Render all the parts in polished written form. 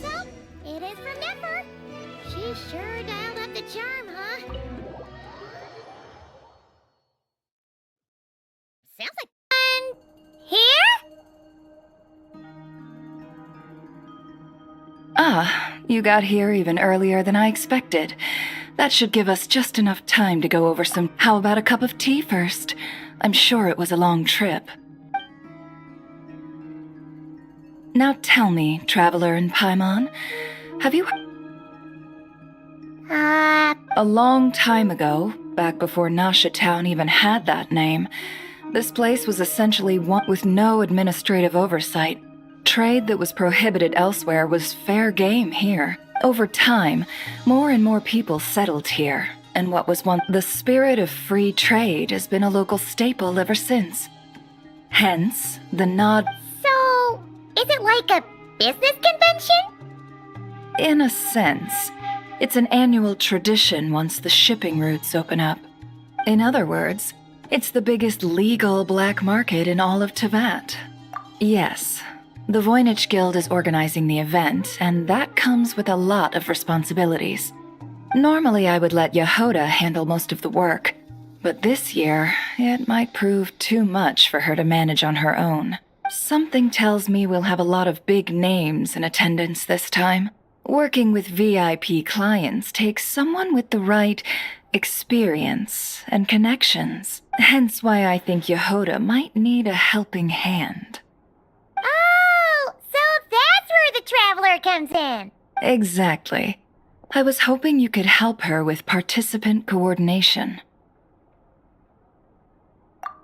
So, it is from Nefer. She sure dialed up the charm, huh? Sounds like here? Ah, you got here even earlier than I expected. That should give us just enough time to go over some... How about a cup of tea first? I'm sure it was a long trip. Now tell me, Traveler in Paimon, have you... A long time ago, back before Nasha Town even had that name, this place was essentially one with no administrative oversight. Trade that was prohibited elsewhere was fair game here. Over time, more and more people settled here, and what was once the spirit of free trade has been a local staple ever since. Hence, the Nord... So, is it like a business convention? In a sense. It's an annual tradition once the shipping routes open up. In other words, it's the biggest legal black market in all of Teyvat. Yes, the Voynich Guild is organizing the event, and that comes with a lot of responsibilities. Normally I would let Yehoda handle most of the work, but this year, it might prove too much for her to manage on her own. Something tells me we'll have a lot of big names in attendance this time. Working with VIP clients takes someone with the right experience and connections. Hence why I think Yehoda might need a helping hand. Oh, so that's where the Traveler comes in. Exactly. I was hoping you could help her with participant coordination.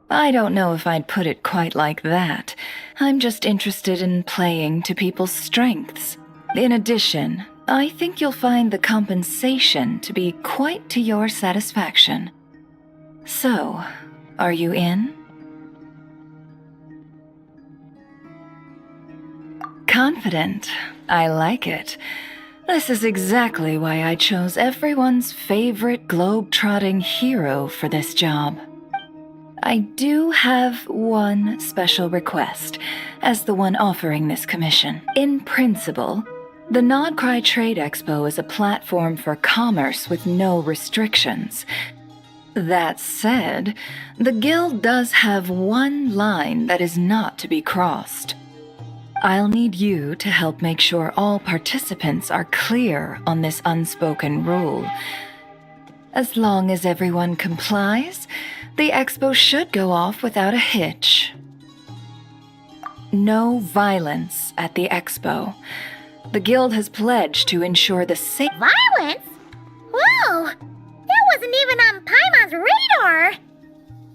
I don't know if I'd put it quite like that. I'm just interested in playing to people's strengths. In addition, I think you'll find the compensation to be quite to your satisfaction. So, are you in? Confident. I like it. This is exactly why I chose everyone's favorite globe-trotting hero for this job. I do have one special request, as the one offering this commission. In principle, the Nord Krai Trade Expo is a platform for commerce with no restrictions. That said, the Guild does have one line that is not to be crossed. I'll need you to help make sure all participants are clear on this unspoken rule. As long as everyone complies, the expo should go off without a hitch. No violence at the expo. The Guild has pledged to ensure the safety. Violence? Whoa! That wasn't even on Paimon's radar!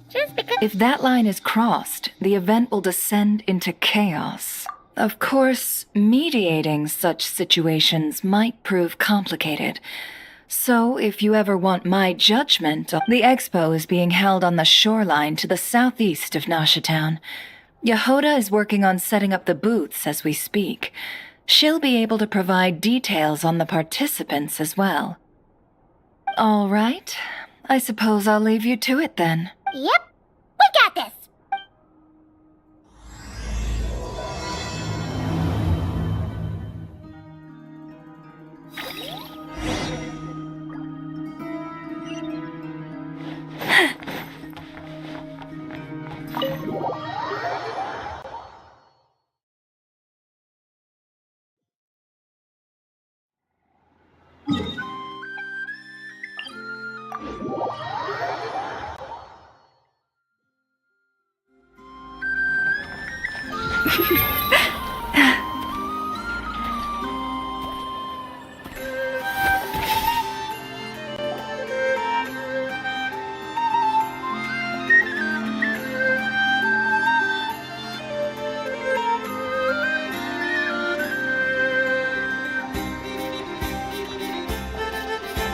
Just because... If that line is crossed, the event will descend into chaos. Of course, mediating such situations might prove complicated. So, if you ever want my judgment, the expo is being held on the shoreline to the southeast of Nasha Town. Yehoda is working on setting up the booths as we speak. She'll be able to provide details on the participants as well. All right. I suppose I'll leave you to it then. Yep, we got this!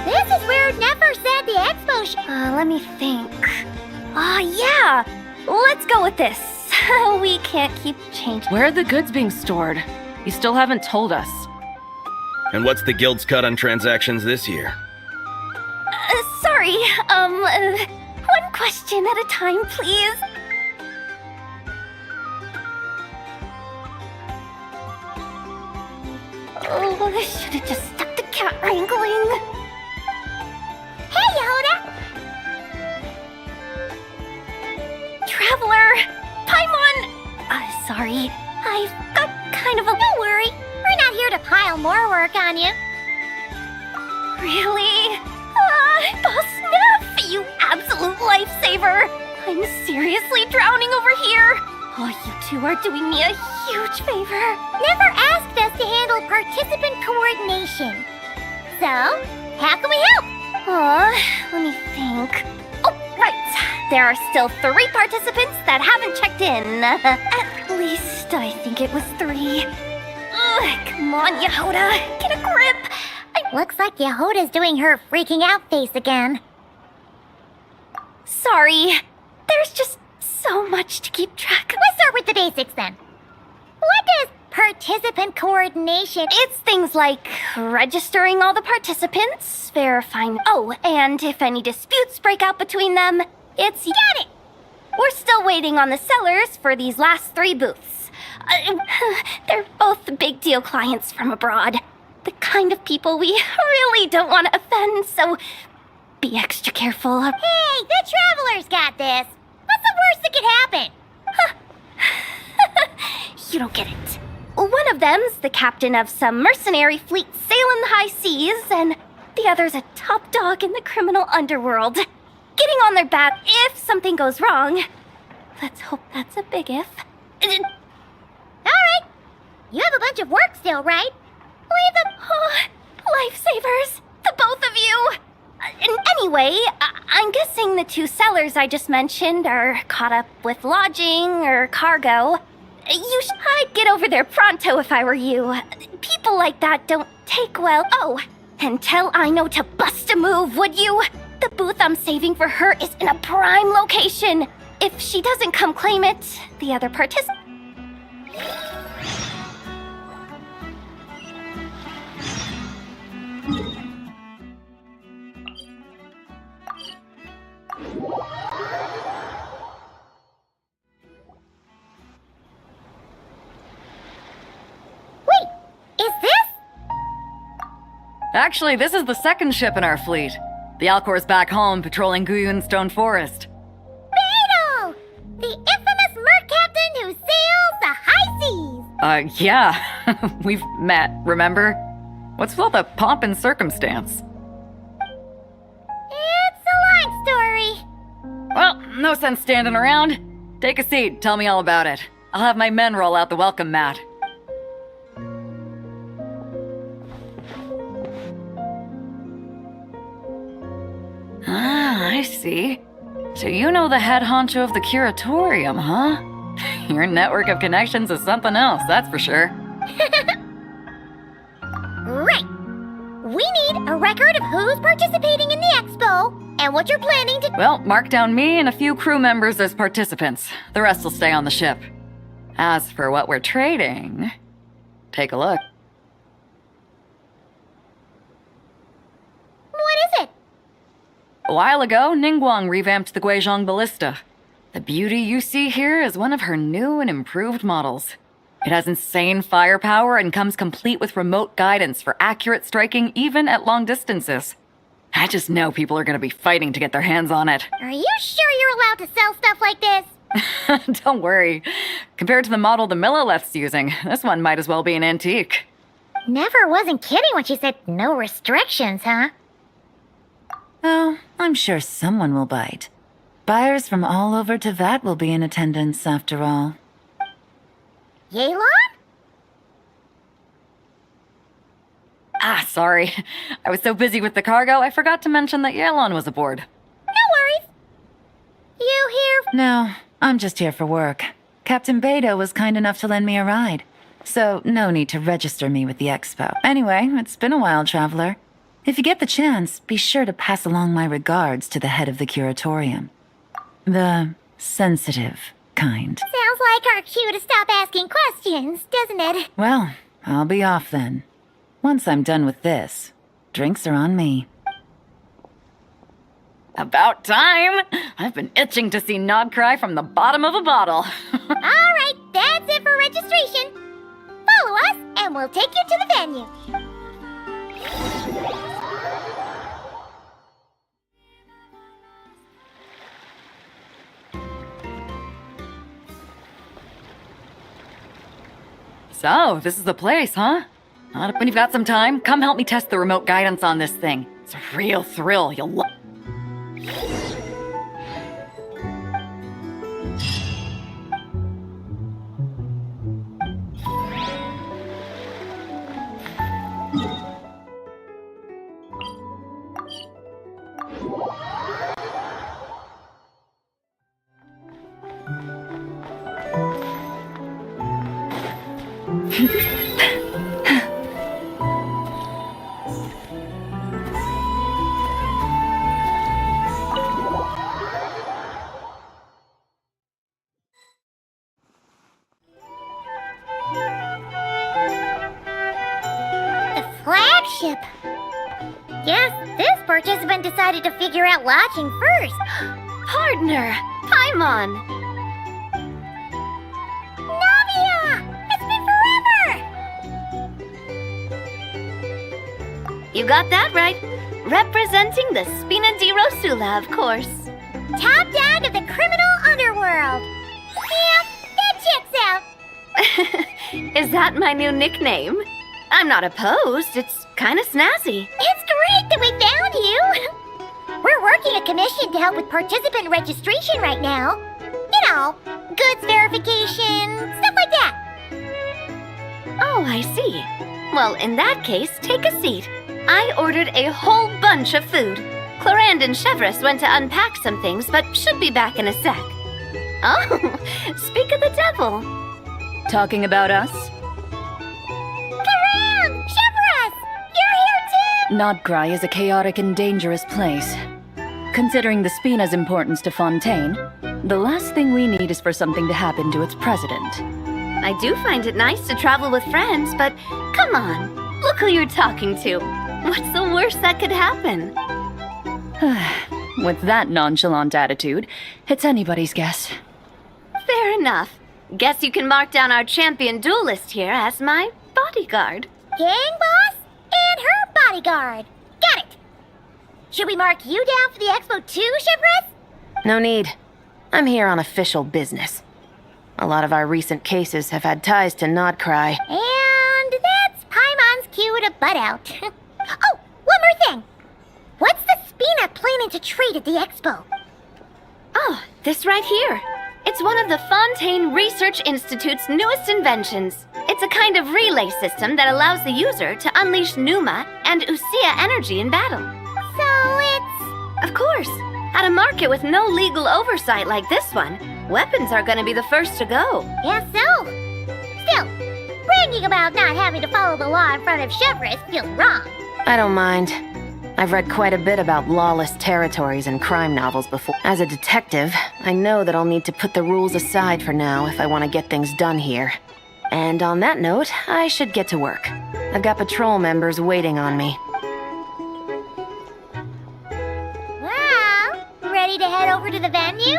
This is where Nefer said the expo Let me think. Yeah! Let's go with this. We can't keep changing. Where are the goods being stored? You still haven't told us. And what's the Guild's cut on transactions this year? Sorry, one question at a time, please. Oh, I should have just stopped the cat wrangling. Hey, Yehuda! Traveler! Paimon! Sorry. I've got kind of a... Don't worry. We're not here to pile more work on you. Really? Boss Neff, you absolute lifesaver! I'm seriously drowning over here. Oh, you two are doing me a huge favor. Never asked us to handle participant coordination. So, how can we help? Let me think. Oh, right. There are still 3 participants that haven't checked in. At least I think it was 3. Ugh, come on, Yehuda. Get a grip. Looks like Yehuda's doing her freaking out face again. Sorry. There's just so much to keep track of. Let's start with the basics then. What does participant coordination... It's things like registering all the participants, verifying... Oh, and if any disputes break out between them, it's... Got it! We're still waiting on the sellers for these last 3 booths. They're both big deal clients from abroad. The kind of people we really don't want to offend, so be extra careful. Hey, the Traveler's got this. What's the worst that could happen? You don't get it. One of them's the captain of some mercenary fleet sailing the high seas, and the other's a top dog in the criminal underworld. Getting on their back if something goes wrong. Let's hope that's a big if. All right. You have a bunch of work still, right? Leave them. Oh, lifesavers. The both of you. Anyway, I'm guessing the 2 sellers I just mentioned are caught up with lodging or cargo. I'd get over there pronto if I were you. People like that don't take well. Oh, and tell Aino to bust a move, would you? The booth I'm saving for her is in a prime location. If she doesn't come claim it, the other participant... Wait, is this? Actually, this is the 2nd ship in our fleet. The Alcor's back home patrolling Guyun Stone Forest. Beidou! The infamous merc captain who sails the high seas! Yeah. We've met, remember? What's with all the pomp and circumstance? It's a long story. Well, no sense standing around. Take a seat, tell me all about it. I'll have my men roll out the welcome mat. Ah, I see. So you know the head honcho of the Curatorium, huh? Your network of connections is something else, that's for sure. Right. We need a record of who's participating in the expo and what you're planning to... Well, mark down me and a few crew members as participants. The rest will stay on the ship. As for what we're trading, take a look. What is it? A while ago, Ningguang revamped the Guizhong Ballista. The beauty you see here is one of her new and improved models. It has insane firepower and comes complete with remote guidance for accurate striking even at long distances. I just know people are going to be fighting to get their hands on it. Are you sure you're allowed to sell stuff like this? Don't worry. Compared to the model the Milleleft's using, this one might as well be an antique. Never wasn't kidding when she said no restrictions, huh? Oh, I'm sure someone will bite. Buyers from all over Teyvat will be in attendance, after all. Yelan? Ah, sorry. I was so busy with the cargo, I forgot to mention that Yelan was aboard. No worries. You here? No, I'm just here for work. Captain Beidou was kind enough to lend me a ride, so no need to register me with the expo. Anyway, it's been a while, Traveler. If you get the chance, be sure to pass along my regards to the head of the Curatorium. The sensitive kind. Sounds like our cue to stop asking questions, doesn't it? Well, I'll be off then. Once I'm done with this, drinks are on me. About time! I've been itching to see Nord Krai from the bottom of a bottle. All right, that's it for registration. Follow us, and we'll take you to the venue. So, this is the place, huh? When you've got some time, come help me test the remote guidance on this thing. It's a real thrill. You'll love. The flagship. Guess this participant decided to figure out lodging first. Partner, Paimon. Navia! It's been forever! You got that right. Representing the Spina di Rosula, of course. Top dog of the criminal underworld. Yeah, that checks out. Is that my new nickname? I'm not opposed. It's kind of snazzy. It's great that we found you. We're working a commission to help with participant registration right now. You know, goods verification, stuff like that. Oh, I see. Well, in that case, take a seat. I ordered a whole bunch of food. Clorand and Chevreuse went to unpack some things, but should be back in a sec. Oh, speak of the devil. Talking about us? Clorand! Chevreuse! You're here too! Nord Krai is a chaotic and dangerous place. Considering the Spina's importance to Fontaine, the last thing we need is for something to happen to its president. I do find it nice to travel with friends, but come on, look who you're talking to. What's the worst that could happen? With that nonchalant attitude, it's anybody's guess. Fair enough. Guess you can mark down our champion duelist here as my bodyguard. Gang boss and her bodyguard. Got it! Should we mark you down for the expo too, Chevreuse? No need. I'm here on official business. A lot of our recent cases have had ties to Nord Krai. And that's Paimon's cue to butt out. Oh, one more thing. What's the Spina planning to trade at the expo? Oh, this right here. It's one of the Fontaine Research Institute's newest inventions. It's a kind of relay system that allows the user to unleash Pneuma and Usia energy in battle. So it's... Of course. At a market with no legal oversight like this one, weapons are going to be the first to go. Guess so. Still, bragging about not having to follow the law in front of Chevreuse feels wrong. I don't mind. I've read quite a bit about lawless territories and crime novels before. As a detective, I know that I'll need to put the rules aside for now if I want to get things done here. And on that note, I should get to work. I've got patrol members waiting on me. Well, ready to head over to the venue?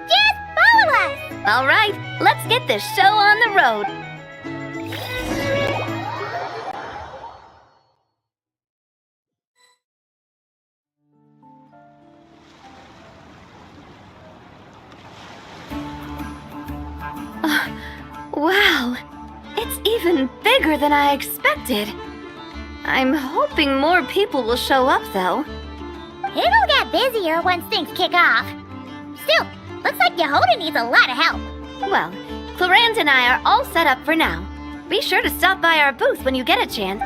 Just follow us! All right, let's get this show on the road. Wow, it's even bigger than I expected. I'm hoping more people will show up, though. It'll get busier once things kick off. Still, looks like Yehoda needs a lot of help. Well, Clorand and I are all set up for now. Be sure to stop by our booth when you get a chance.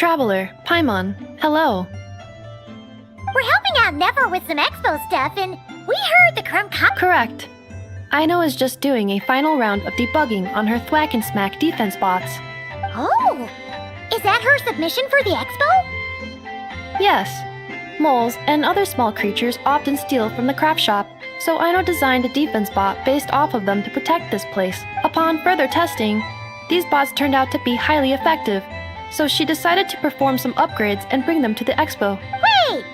traveler, Paimon. Hello. We're helping out Never with some expo stuff, and we heard the Crumb Cup. Correct. Aino is just doing a final round of debugging on her Thwack and Smack defense bots. Oh, is that her submission for the expo? Yes. Moles and other small creatures often steal from the craft shop, so Aino designed a defense bot based off of them to protect this place. Upon further testing, these bots turned out to be highly effective, so she decided to perform some upgrades and bring them to the expo. Wait,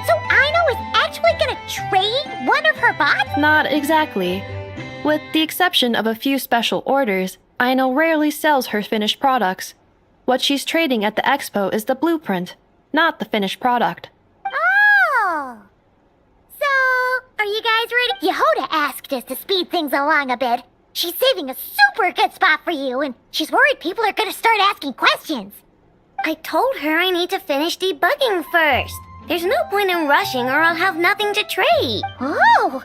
so Aino is actually gonna trade one of her bots? Not exactly. With the exception of a few special orders, Aino rarely sells her finished products. What she's trading at the expo is the blueprint, not the finished product. Oh. So, are you guys ready? Yehoda asked us to speed things along a bit. She's saving a super good spot for you, and she's worried people are gonna start asking questions. I told her I need to finish debugging first. There's no point in rushing or I'll have nothing to trade. Oh!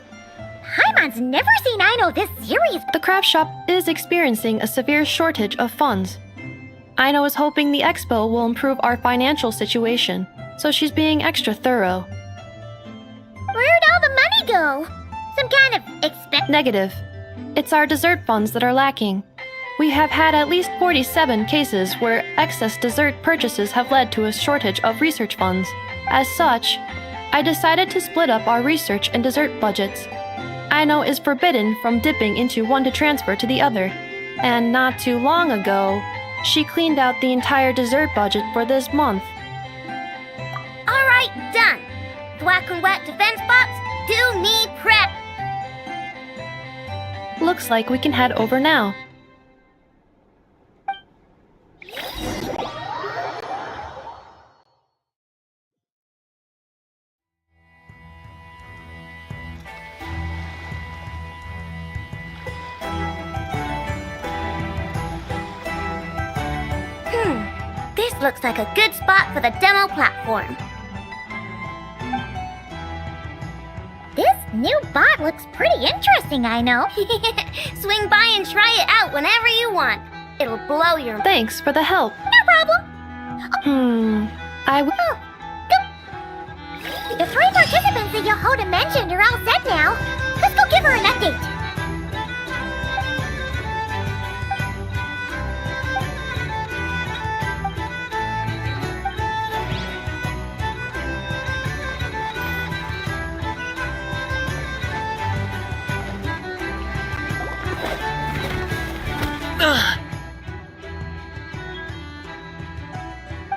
Paimon's never seen Aino this serious. The craft shop is experiencing a severe shortage of funds. Aino is hoping the expo will improve our financial situation, so she's being extra thorough. Where'd all the money go? Some kind of expense? Negative. It's our dessert funds that are lacking. We have had at least 47 cases where excess dessert purchases have led to a shortage of research funds. As such, I decided to split up our research and dessert budgets. Aino is forbidden from dipping into one to transfer to the other, and not too long ago, she cleaned out the entire dessert budget for this month. All right, done. Thwack and Whack defense bots, do me prep. Looks like we can head over now. This looks like a good spot for the demo platform. This new bot looks pretty interesting, Aino. Swing by and try it out whenever you want. It'll blow your... Thanks for the help. No problem. Oh, the 3 participants that Yehoda mentioned are all set now. Let's go give her an update.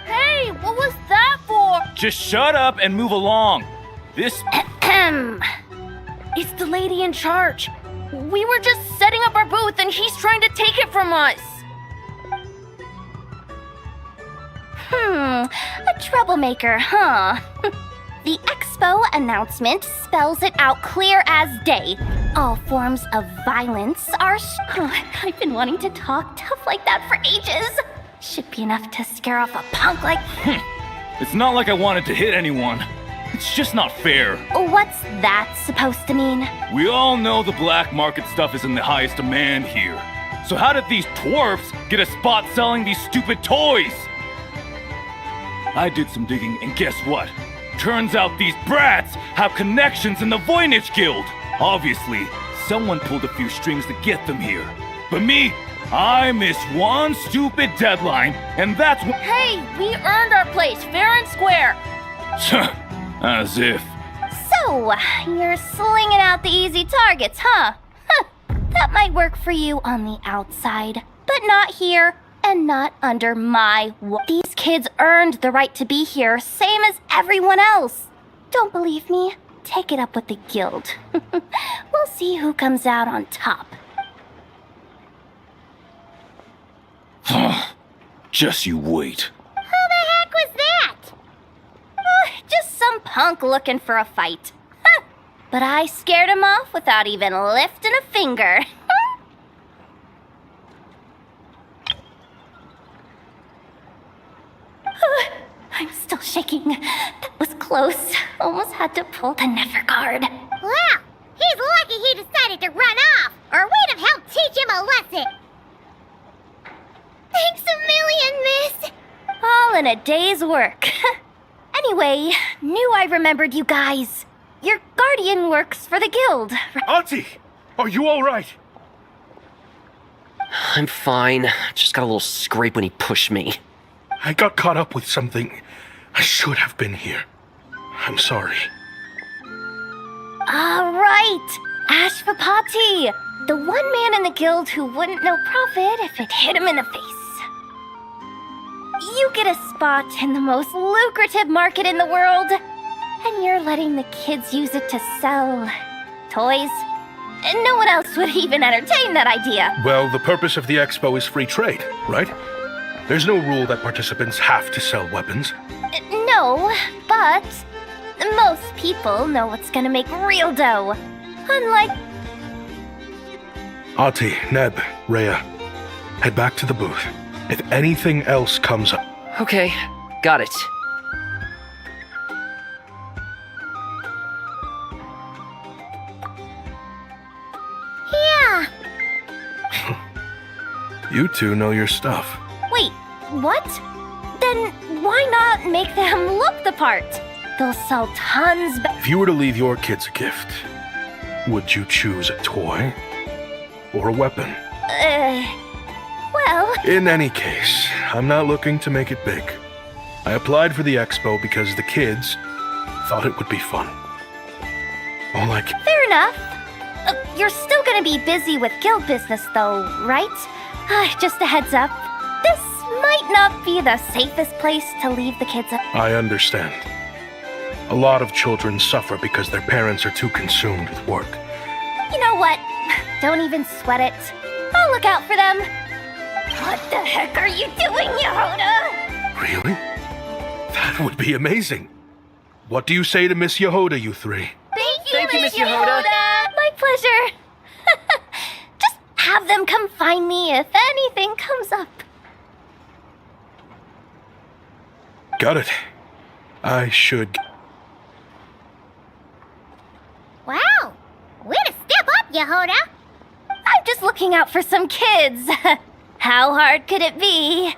Hey, what was that for? Just shut up and move along. This... It's the lady in charge. We were just setting up our booth and he's trying to take it from us. A troublemaker, huh? The expo announcement spells it out clear as day. All forms of violence are... I've been wanting to talk tough like that for ages. Should be enough to scare off a punk like... It's not like I wanted to hit anyone. It's just not fair. What's that supposed to mean? We all know the black market stuff is in the highest demand here. So how did these dwarfs get a spot selling these stupid toys? I did some digging and guess what? Turns out these brats have connections in the Voynich Guild. Obviously, someone pulled a few strings to get them here. But me, I missed one stupid deadline, and that's what... Hey, we earned our place fair and square. As if. So, you're slinging out the easy targets, huh? That might work for you on the outside, but not here and not under my These kids earned the right to be here, same as everyone else. Don't believe me? Take it up with the guild. We'll see who comes out on top. Just you wait. Who the heck was that? Just some punk looking for a fight. But I scared him off without even lifting a finger. I'm still shaking. That was close. Almost had to pull the never guard. Well, he's lucky he decided to run off, or we'd have helped teach him a lesson. Thanks a million, miss. All in a day's work. Anyway, knew I remembered you guys. Your guardian works for the guild. Auntie! Are you alright? I'm fine. Just got a little scrape when he pushed me. I got caught up with something. I should have been here. I'm sorry. Right. Ashvapati. The one man in the guild who wouldn't know profit if it hit him in the face. You get a spot in the most lucrative market in the world, and you're letting the kids use it to sell toys. And no one else would even entertain that idea. Well, the purpose of the expo is free trade, right? There's no rule that participants have to sell weapons. No, but most people know what's gonna make real dough. Unlike... Ati, Neb, Rhea, head back to the booth. If anything else comes up... Okay, got it. Yeah. You two know your stuff. Wait, what? Then why not make them look the part? They'll sell tons If you were to leave your kids a gift, would you choose a toy or a weapon? well... In any case, I'm not looking to make it big. I applied for the expo because the kids thought it would be fun. More like... Fair enough. You're still gonna be busy with guild business though, right? Just a heads up. This might not be the safest place to leave the kids at. I understand. A lot of children suffer because their parents are too consumed with work. You know what? Don't even sweat it. I'll look out for them. What the heck are you doing, Yehoda? Really? That would be amazing. What do you say to Miss Yehoda, you three? Thank you, Miss Yehoda. My pleasure. Just have them come find me if anything comes up. Got it. I should... Wow. Way to step up, Yehoda. I'm just looking out for some kids. How hard could it be?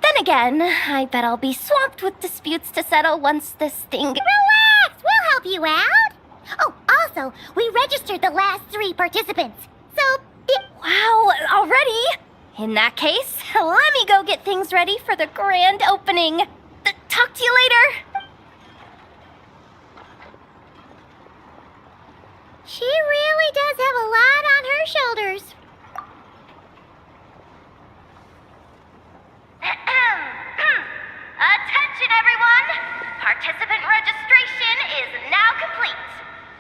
Then again, I bet I'll be swamped with disputes to settle once this thing... Relax. We'll help you out. Oh, also, we registered the last 3 participants. So, Wow, already? In that case, let me go get things ready for the grand opening. Talk to you later. she really does have a lot on her shoulders. Attention, everyone! Participant registration is now complete.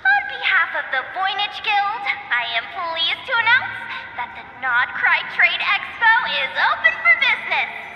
On behalf of the Voynich Guild, I am pleased to announce that the Nord Krai Trade Expo is open for business.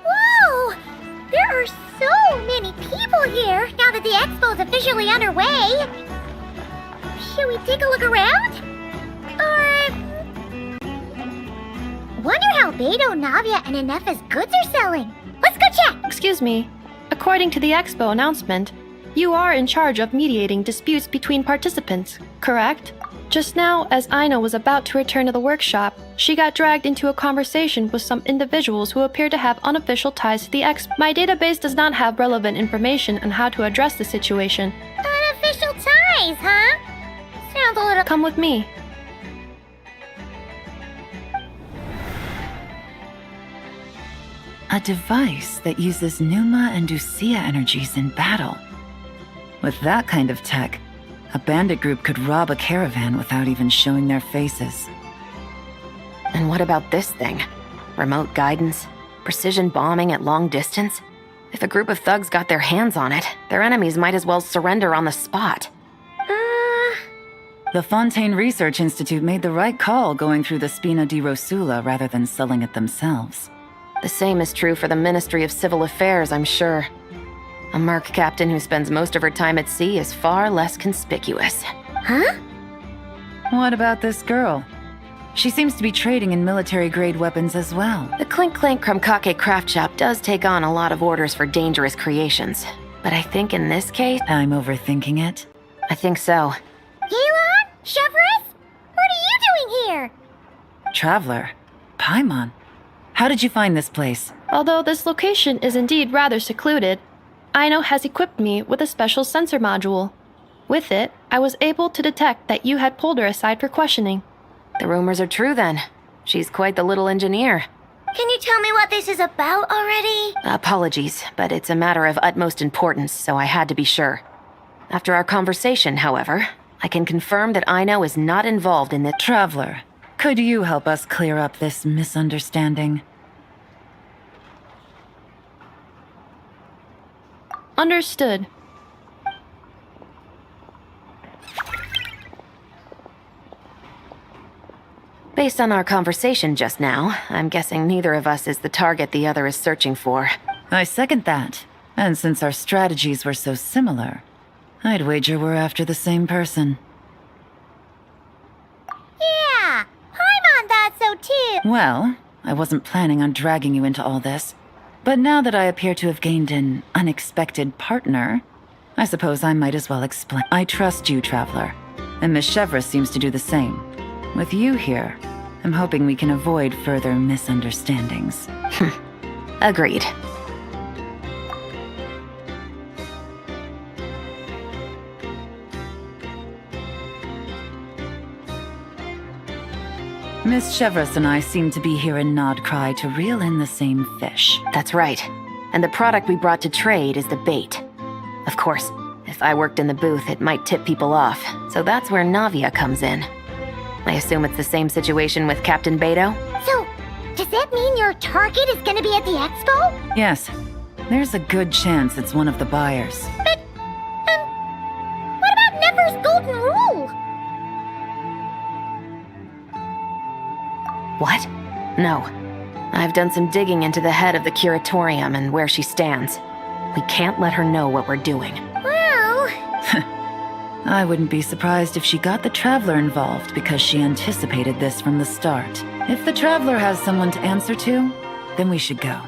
Whoa! There are so many people here now that the expo's officially underway. Should we take a look around? Or... wonder how Beto, Navia, and Inef's goods are selling. Let's go check! Excuse me. According to the expo announcement, you are in charge of mediating disputes between participants, correct? Just now, as Aina was about to return to the workshop, she got dragged into a conversation with some individuals who appear to have unofficial ties to the expo. My database does not have relevant information on how to address the situation. Unofficial ties, huh? Sounds a little... Come with me. A device that uses Numa and Ducia energies in battle. With that kind of tech, a bandit group could rob a caravan without even showing their faces. And what about this thing? Remote guidance? Precision bombing at long distance? If a group of thugs got their hands on it, their enemies might as well surrender on the spot. The Fontaine Research Institute made the right call going through the Spina di Rosula rather than selling it themselves. The same is true for the Ministry of Civil Affairs, I'm sure. A merc captain who spends most of her time at sea is far less conspicuous. Huh? What about this girl? She seems to be trading in military-grade weapons as well. The Clink Clank Krumkake craft shop does take on a lot of orders for dangerous creations. But I think in this case... I'm overthinking it. I think so. Yelan? Chevrolet? What are you doing here? Traveler? Paimon? How did you find this place? Although this location is indeed rather secluded, Aino has equipped me with a special sensor module. With it, I was able to detect that you had pulled her aside for questioning. The rumors are true then. She's quite the little engineer. Can you tell me what this is about already? Apologies, but it's a matter of utmost importance, so I had to be sure. After our conversation, however, I can confirm that Aino is not involved in the... Traveler, could you help us clear up this misunderstanding? Understood. Based on our conversation just now, I'm guessing neither of us is the target the other is searching for. I second that. And since our strategies were so similar, I'd wager we're after the same person. Yeah, Paimon thought so too. Well, I wasn't planning on dragging you into all this. But now that I appear to have gained an unexpected partner, I suppose I might as well explain. I trust you, Traveler, and Miss Chevrolet seems to do the same. With you here, I'm hoping we can avoid further misunderstandings. Agreed. Miss Chevrolet and I seem to be here in Nord Krai to reel in the same fish. That's right. And the product we brought to trade is the bait. Of course, if I worked in the booth, it might tip people off, so that's where Navia comes in. I assume it's the same situation with Captain Beto? So, does that mean your target is gonna be at the expo? Yes, there's a good chance it's one of the buyers. But, what about Never's golden rule? What? No. I've done some digging into the head of the Curatorium and where she stands. We can't let her know what we're doing. Well... I wouldn't be surprised if she got the Traveler involved because she anticipated this from the start. If the Traveler has someone to answer to, then we should go.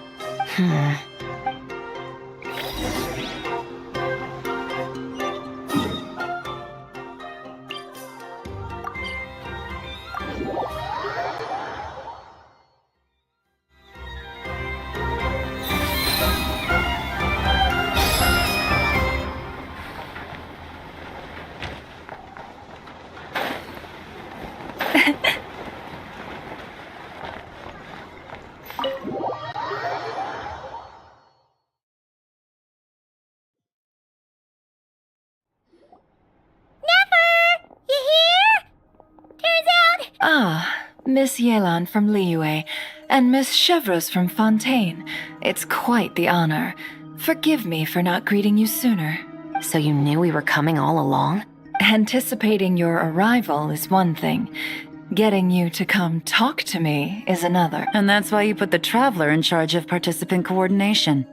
Ah, Miss Yelan from Liyue, and Miss Chevreuse from Fontaine. It's quite the honor. Forgive me for not greeting you sooner. So you knew we were coming all along? Anticipating your arrival is one thing. Getting you to come talk to me is another. And that's why you put the Traveler in charge of participant coordination.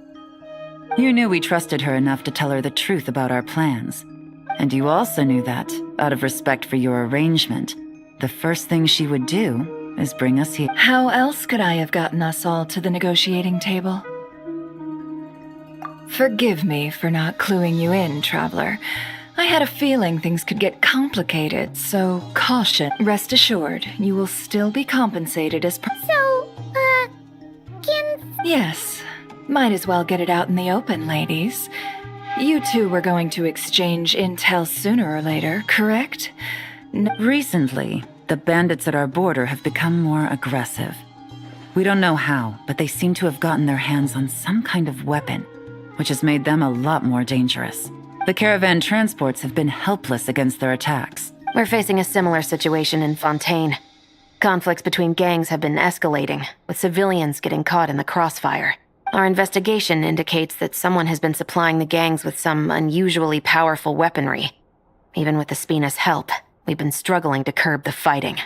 You knew we trusted her enough to tell her the truth about our plans. And you also knew that, out of respect for your arrangement, the first thing she would do is bring us here. How else could I have gotten us all to the negotiating table? Forgive me for not cluing you in, Traveler. I had a feeling things could get complicated, so caution. Rest assured, you will still be compensated as per- So, Yes, might as well get it out in the open, ladies. You two were going to exchange intel sooner or later, correct? Recently, the bandits at our border have become more aggressive. We don't know how, but they seem to have gotten their hands on some kind of weapon, which has made them a lot more dangerous. The caravan transports have been helpless against their attacks. We're facing a similar situation in Fontaine. Conflicts between gangs have been escalating, with civilians getting caught in the crossfire. Our investigation indicates that someone has been supplying the gangs with some unusually powerful weaponry. Even with the Spina's help, we've been struggling to curb the fighting.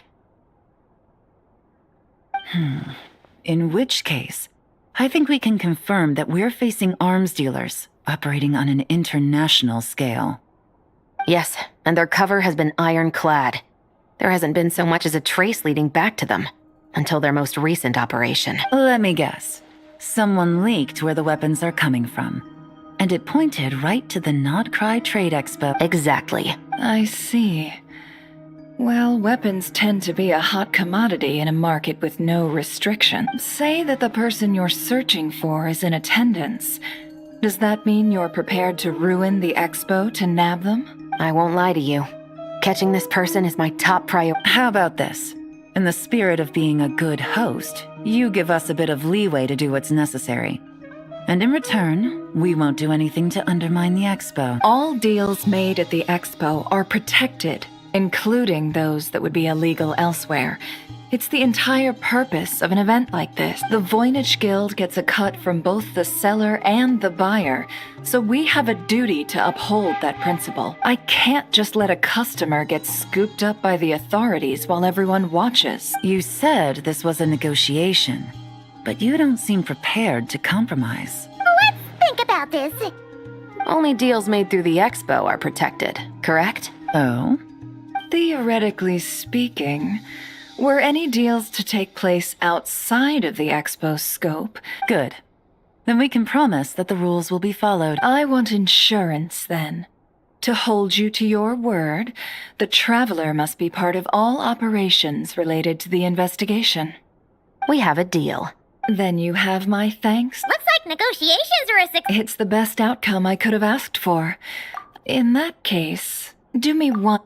In which case, I think we can confirm that we're facing arms dealers operating on an international scale. Yes, and their cover has been ironclad. There hasn't been so much as a trace leading back to them until their most recent operation. Let me guess. Someone leaked where the weapons are coming from. And it pointed right to the Nord Krai Trade Expo. Exactly. I see. Well, weapons tend to be a hot commodity in a market with no restriction. Say that the person you're searching for is in attendance. Does that mean you're prepared to ruin the expo to nab them? I won't lie to you. Catching this person is my top priority. How about this? In the spirit of being a good host, you give us a bit of leeway to do what's necessary. And in return, we won't do anything to undermine the expo. All deals made at the expo are protected, including those that would be illegal elsewhere. It's the entire purpose of an event like this. The Voynich Guild gets a cut from both the seller and the buyer, so we have a duty to uphold that principle. I can't just let a customer get scooped up by the authorities while everyone watches. You said this was a negotiation, but you don't seem prepared to compromise. Let's think about this. Only deals made through the expo are protected, correct? Oh? Theoretically speaking, were any deals to take place outside of the expo's scope? Good. Then we can promise that the rules will be followed. I want insurance, then. To hold you to your word, the Traveler must be part of all operations related to the investigation. We have a deal. Then you have my thanks. Looks like negotiations are a success. It's the best outcome I could have asked for. In that case, do me one...